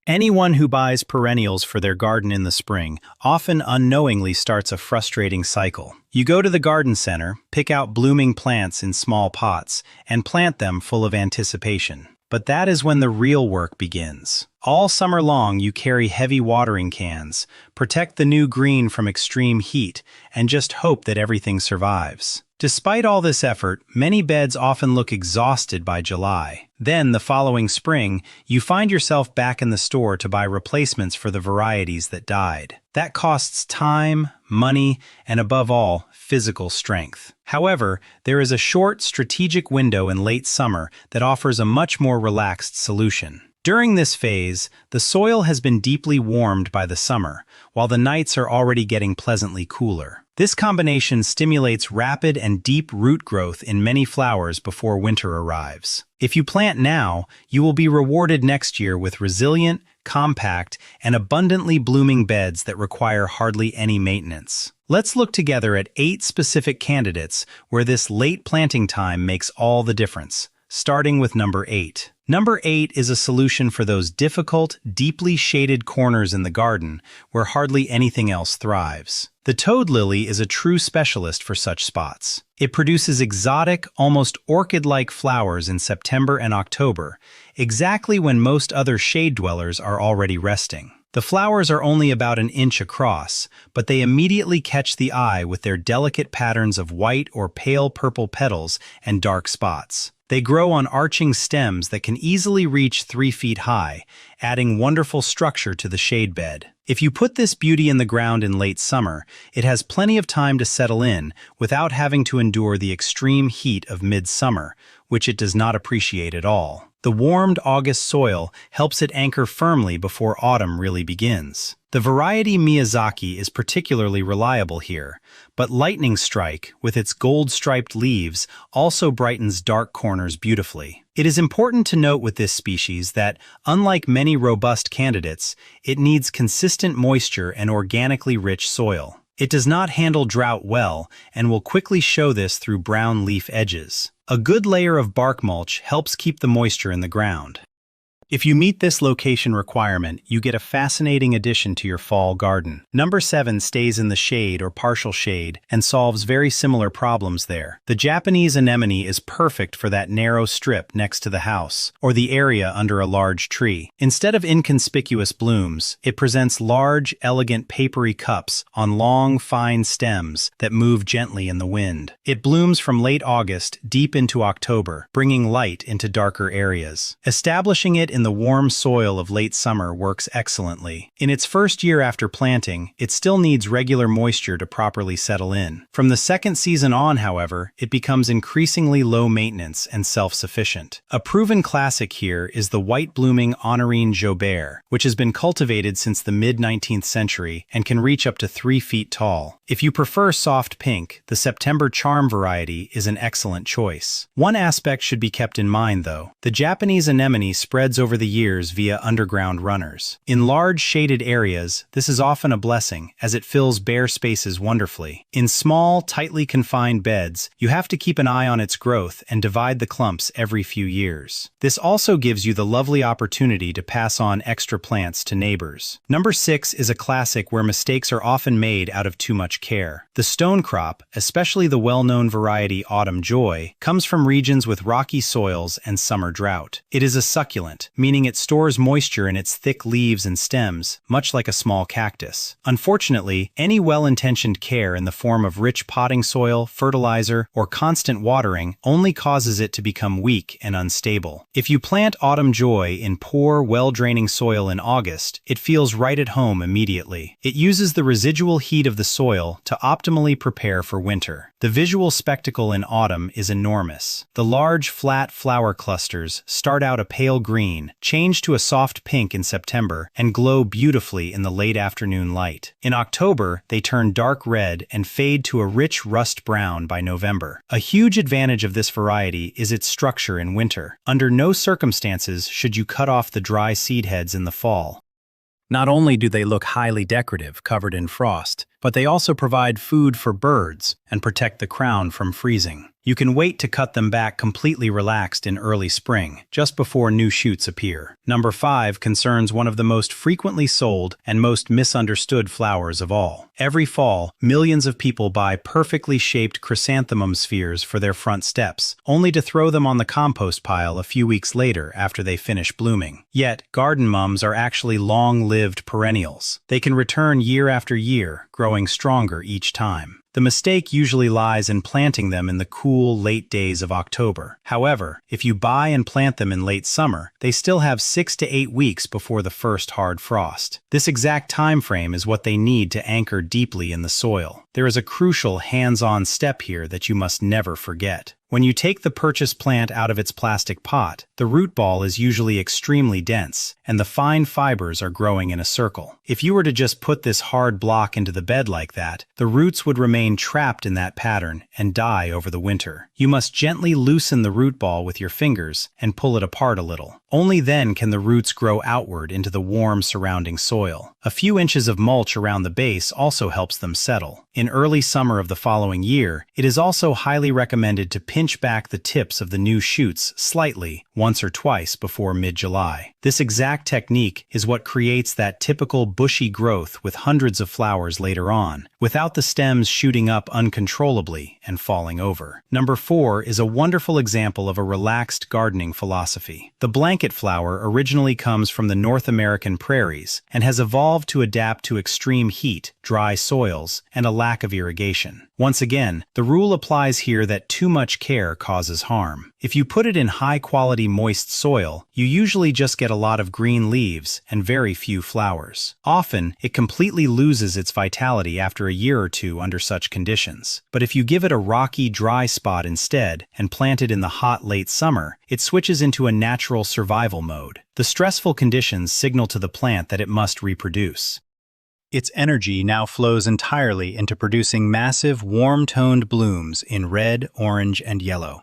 Anyone who buys perennials for their garden in the spring often unknowingly starts a frustrating cycle. You go to the garden center, pick out blooming plants in small pots, and plant them full of anticipation. But that is when the real work begins. All summer long, you carry heavy watering cans, protect the new green from extreme heat, and just hope that everything survives. Despite all this effort, many beds often look exhausted by July. Then, the following spring, you find yourself back in the store to buy replacements for the varieties that died. That costs time, money, and above all, physical strength. However, there is a short, strategic window in late summer that offers a much more relaxed solution. During this phase, the soil has been deeply warmed by the summer, while the nights are already getting pleasantly cooler. This combination stimulates rapid and deep root growth in many flowers before winter arrives. If you plant now, you will be rewarded next year with resilient, compact, and abundantly blooming beds that require hardly any maintenance. Let's look together at 8 specific candidates where this late planting time makes all the difference, starting with number 8. Number 8 is a solution for those difficult, deeply shaded corners in the garden where hardly anything else thrives. The toad lily is a true specialist for such spots. It produces exotic, almost orchid-like flowers in September and October, exactly when most other shade dwellers are already resting. The flowers are only about an inch across, but they immediately catch the eye with their delicate patterns of white or pale purple petals and dark spots. They grow on arching stems that can easily reach 3 feet high, adding wonderful structure to the shade bed. If you put this beauty in the ground in late summer, it has plenty of time to settle in without having to endure the extreme heat of midsummer, which it does not appreciate at all. The warmed August soil helps it anchor firmly before autumn really begins. The variety Miyazaki is particularly reliable here, but Lightning Strike, with its gold-striped leaves, also brightens dark corners beautifully. It is important to note with this species that, unlike many robust candidates, it needs consistent moisture and organically rich soil. It does not handle drought well and will quickly show this through brown leaf edges. A good layer of bark mulch helps keep the moisture in the ground. If you meet this location requirement, you get a fascinating addition to your fall garden. Number 7 stays in the shade or partial shade and solves very similar problems there. The Japanese anemone is perfect for that narrow strip next to the house, or the area under a large tree. Instead of inconspicuous blooms, it presents large, elegant papery cups on long, fine stems that move gently in the wind. It blooms from late August deep into October, bringing light into darker areas. Establishing it in the warm soil of late summer works excellently. In its first year after planting, it still needs regular moisture to properly settle in. From the second season on, however, it becomes increasingly low maintenance and self-sufficient. A proven classic here is the white-blooming Honorine Jobert, which has been cultivated since the mid-19th century and can reach up to 3 feet tall. If you prefer soft pink, the September Charm variety is an excellent choice. One aspect should be kept in mind, though. The Japanese anemone spreads over the years via underground runners. In large shaded areas, this is often a blessing, as it fills bare spaces wonderfully. In small, tightly confined beds, you have to keep an eye on its growth and divide the clumps every few years. This also gives you the lovely opportunity to pass on extra plants to neighbors. Number 6 is a classic where mistakes are often made out of too much care. The stone crop, especially the well-known variety Autumn Joy, comes from regions with rocky soils and summer drought. It is a succulent, meaning it stores moisture in its thick leaves and stems, much like a small cactus. Unfortunately, any well-intentioned care in the form of rich potting soil, fertilizer, or constant watering only causes it to become weak and unstable. If you plant Autumn Joy in poor, well-draining soil in August, it feels right at home immediately. It uses the residual heat of the soil to optimally prepare for winter. The visual spectacle in autumn is enormous. The large, flat flower clusters start out a pale green, change to a soft pink in September, and glow beautifully in the late afternoon light. In October, they turn dark red and fade to a rich rust brown by November. A huge advantage of this variety is its structure in winter. Under no circumstances should you cut off the dry seed heads in the fall. Not only do they look highly decorative, covered in frost, but they also provide food for birds and protect the crown from freezing. You can wait to cut them back completely relaxed in early spring, just before new shoots appear. Number 5 concerns one of the most frequently sold and most misunderstood flowers of all. Every fall, millions of people buy perfectly shaped chrysanthemum spheres for their front steps, only to throw them on the compost pile a few weeks later after they finish blooming. Yet, garden mums are actually long-lived perennials. They can return year after year, growing stronger each time. The mistake usually lies in planting them in the cool, late days of October. However, if you buy and plant them in late summer, they still have 6 to 8 weeks before the first hard frost. This exact time frame is what they need to anchor deeply in the soil. There is a crucial hands-on step here that you must never forget. When you take the purchased plant out of its plastic pot, the root ball is usually extremely dense, and the fine fibers are growing in a circle. If you were to just put this hard block into the bed like that, the roots would remain trapped in that pattern and die over the winter. You must gently loosen the root ball with your fingers and pull it apart a little. Only then can the roots grow outward into the warm surrounding soil. A few inches of mulch around the base also helps them settle. In early summer of the following year, it is also highly recommended to pinch back the tips of the new shoots slightly once or twice before mid-July. This exact technique is what creates that typical bushy growth with hundreds of flowers later on, without the stems shooting up uncontrollably and falling over. Number 4 is a wonderful example of a relaxed gardening philosophy. The blanket flower originally comes from the North American prairies and has evolved to adapt to extreme heat, dry soils, and a lack of irrigation. Once again, the rule applies here that too much care causes harm. If you put it in high-quality moist soil, you usually just get a lot of green leaves and very few flowers. Often, it completely loses its vitality after a year or two under such conditions. But if you give it a rocky, dry spot instead and plant it in the hot, late summer, it switches into a natural survival mode. The stressful conditions signal to the plant that it must reproduce. Its energy now flows entirely into producing massive, warm-toned blooms in red, orange, and yellow.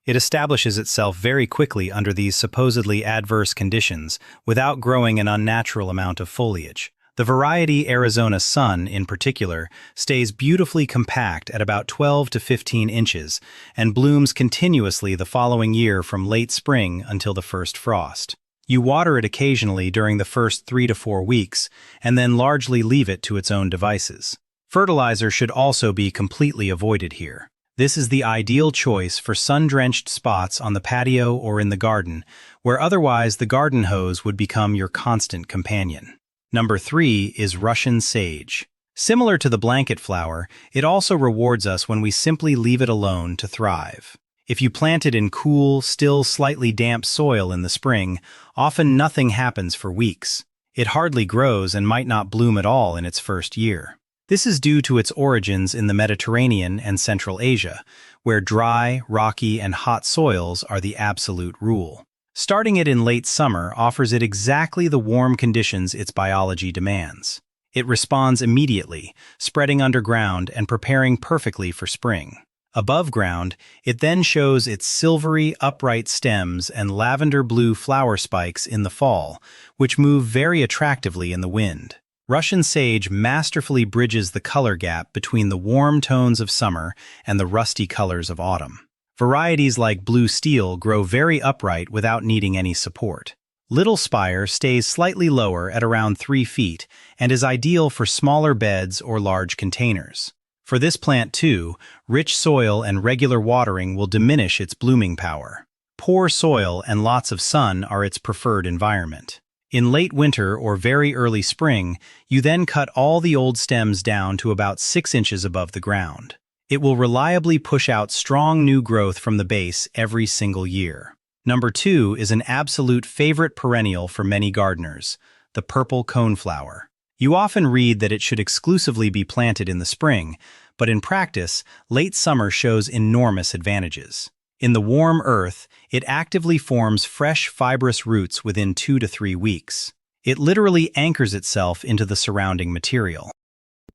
It establishes itself very quickly under these supposedly adverse conditions without growing an unnatural amount of foliage. The variety Arizona Sun, in particular, stays beautifully compact at about 12 to 15 inches and blooms continuously the following year from late spring until the first frost. You water it occasionally during the first 3 to 4 weeks, and then largely leave it to its own devices. Fertilizer should also be completely avoided here. This is the ideal choice for sun-drenched spots on the patio or in the garden, where otherwise the garden hose would become your constant companion. Number 3 is Russian sage. Similar to the blanket flower, it also rewards us when we simply leave it alone to thrive. If you plant it in cool, still slightly damp soil in the spring, often nothing happens for weeks. It hardly grows and might not bloom at all in its first year. This is due to its origins in the Mediterranean and Central Asia, where dry, rocky, and hot soils are the absolute rule. Starting it in late summer offers it exactly the warm conditions its biology demands. It responds immediately, spreading underground and preparing perfectly for spring. Above ground, it then shows its silvery, upright stems and lavender-blue flower spikes in the fall, which move very attractively in the wind. Russian sage masterfully bridges the color gap between the warm tones of summer and the rusty colors of autumn. Varieties like blue steel grow very upright without needing any support. Little spire stays slightly lower at around 3 feet and is ideal for smaller beds or large containers. For this plant too, rich soil and regular watering will diminish its blooming power. Poor soil and lots of sun are its preferred environment. In late winter or very early spring, you then cut all the old stems down to about 6 inches above the ground. It will reliably push out strong new growth from the base every single year. Number 2 is an absolute favorite perennial for many gardeners, the purple coneflower. You often read that it should exclusively be planted in the spring, but in practice, late summer shows enormous advantages. In the warm earth, it actively forms fresh, fibrous roots within 2 to 3 weeks. It literally anchors itself into the surrounding material.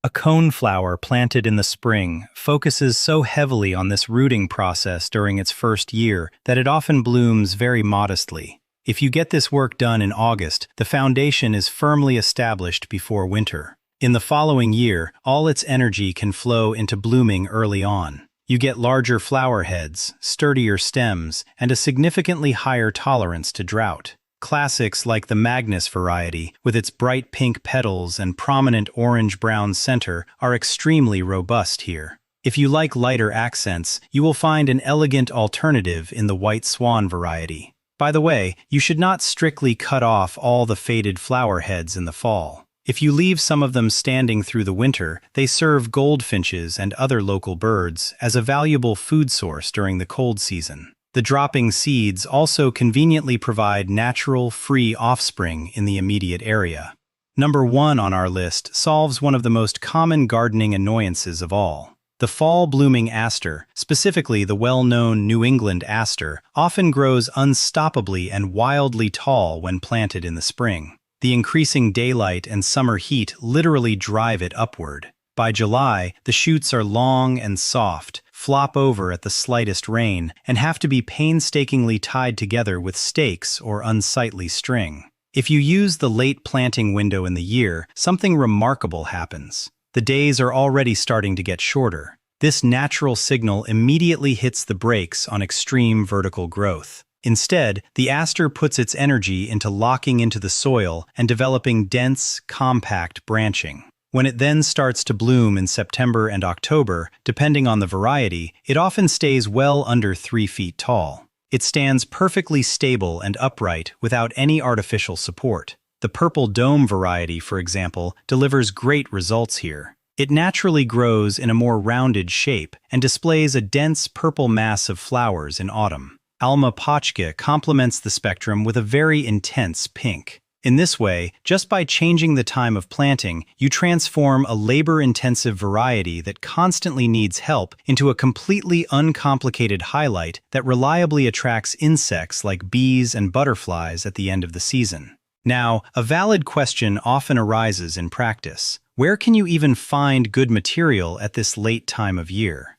A coneflower planted in the spring focuses so heavily on this rooting process during its first year that it often blooms very modestly. If you get this work done in August, the foundation is firmly established before winter. In the following year, all its energy can flow into blooming early on. You get larger flower heads, sturdier stems, and a significantly higher tolerance to drought. Classics like the Magnus variety, with its bright pink petals and prominent orange-brown center, are extremely robust here. If you like lighter accents, you will find an elegant alternative in the White Swan variety. By the way, you should not strictly cut off all the faded flower heads in the fall. If you leave some of them standing through the winter, they serve goldfinches and other local birds as a valuable food source during the cold season. The dropping seeds also conveniently provide natural, free offspring in the immediate area. Number 1 on our list solves one of the most common gardening annoyances of all. The fall-blooming aster, specifically the well-known New England aster, often grows unstoppably and wildly tall when planted in the spring. The increasing daylight and summer heat literally drive it upward. By July, the shoots are long and soft, flop over at the slightest rain, and have to be painstakingly tied together with stakes or unsightly string. If you use the late planting window in the year, something remarkable happens. The days are already starting to get shorter. This natural signal immediately hits the brakes on extreme vertical growth. Instead, the aster puts its energy into locking into the soil and developing dense, compact branching. When it then starts to bloom in September and October, depending on the variety, it often stays well under 3 feet tall. It stands perfectly stable and upright without any artificial support. The purple dome variety, for example, delivers great results here. It naturally grows in a more rounded shape and displays a dense purple mass of flowers in autumn. Alma Pachka complements the spectrum with a very intense pink. In this way, just by changing the time of planting, you transform a labor-intensive variety that constantly needs help into a completely uncomplicated highlight that reliably attracts insects like bees and butterflies at the end of the season. Now, a valid question often arises in practice. Where can you even find good material at this late time of year?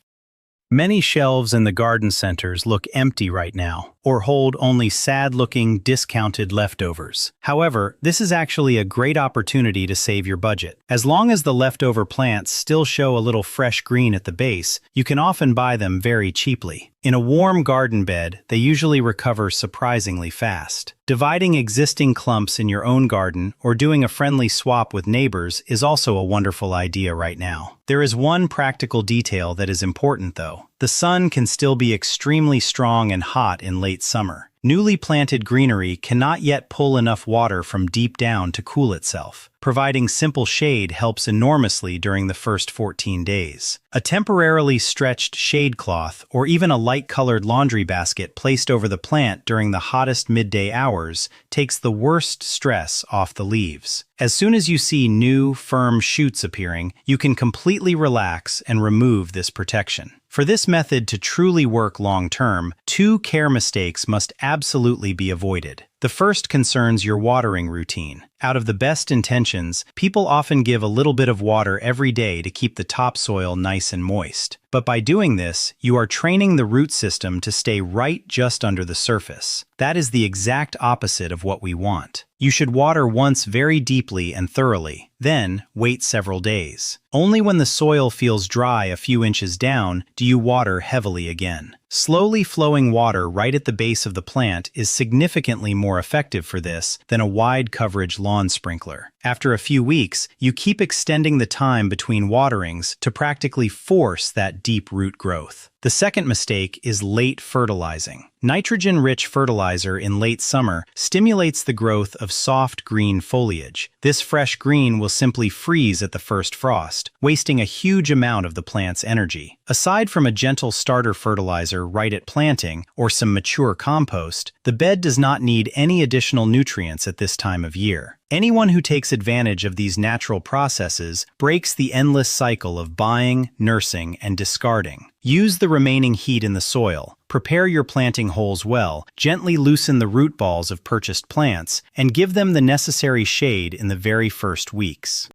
Many shelves in the garden centers look empty right now, or hold only sad-looking, discounted leftovers. However, this is actually a great opportunity to save your budget. As long as the leftover plants still show a little fresh green at the base, you can often buy them very cheaply. In a warm garden bed, they usually recover surprisingly fast. Dividing existing clumps in your own garden or doing a friendly swap with neighbors is also a wonderful idea right now. There is one practical detail that is important though. The sun can still be extremely strong and hot in late summer. Newly planted greenery cannot yet pull enough water from deep down to cool itself. Providing simple shade helps enormously during the first 14 days. A temporarily stretched shade cloth or even a light-colored laundry basket placed over the plant during the hottest midday hours takes the worst stress off the leaves. As soon as you see new, firm shoots appearing, you can completely relax and remove this protection. For this method to truly work long-term, 2 care mistakes must absolutely be avoided. The first concerns your watering routine. Out of the best intentions, people often give a little bit of water every day to keep the topsoil nice and moist. But by doing this, you are training the root system to stay right just under the surface. That is the exact opposite of what we want. You should water once very deeply and thoroughly, then wait several days. Only when the soil feels dry a few inches down do you water heavily again. Slowly flowing water right at the base of the plant is significantly more effective for this than a wide coverage lawn sprinkler. After a few weeks, you keep extending the time between waterings to practically force that deep root growth. The second mistake is late fertilizing. Nitrogen-rich fertilizer in late summer stimulates the growth of soft green foliage. This fresh green will simply freeze at the first frost, wasting a huge amount of the plant's energy. Aside from a gentle starter fertilizer right at planting or some mature compost, the bed does not need any additional nutrients at this time of year. Anyone who takes advantage of these natural processes breaks the endless cycle of buying, nursing, and discarding. Use the remaining heat in the soil, prepare your planting holes well, gently loosen the root balls of purchased plants, and give them the necessary shade in the very first weeks.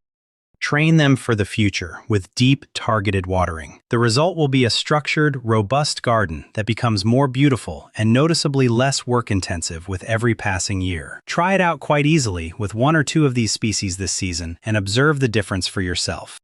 Train them for the future with deep, targeted watering. The result will be a structured, robust garden that becomes more beautiful and noticeably less work-intensive with every passing year. Try it out quite easily with 1 or 2 of these species this season and observe the difference for yourself.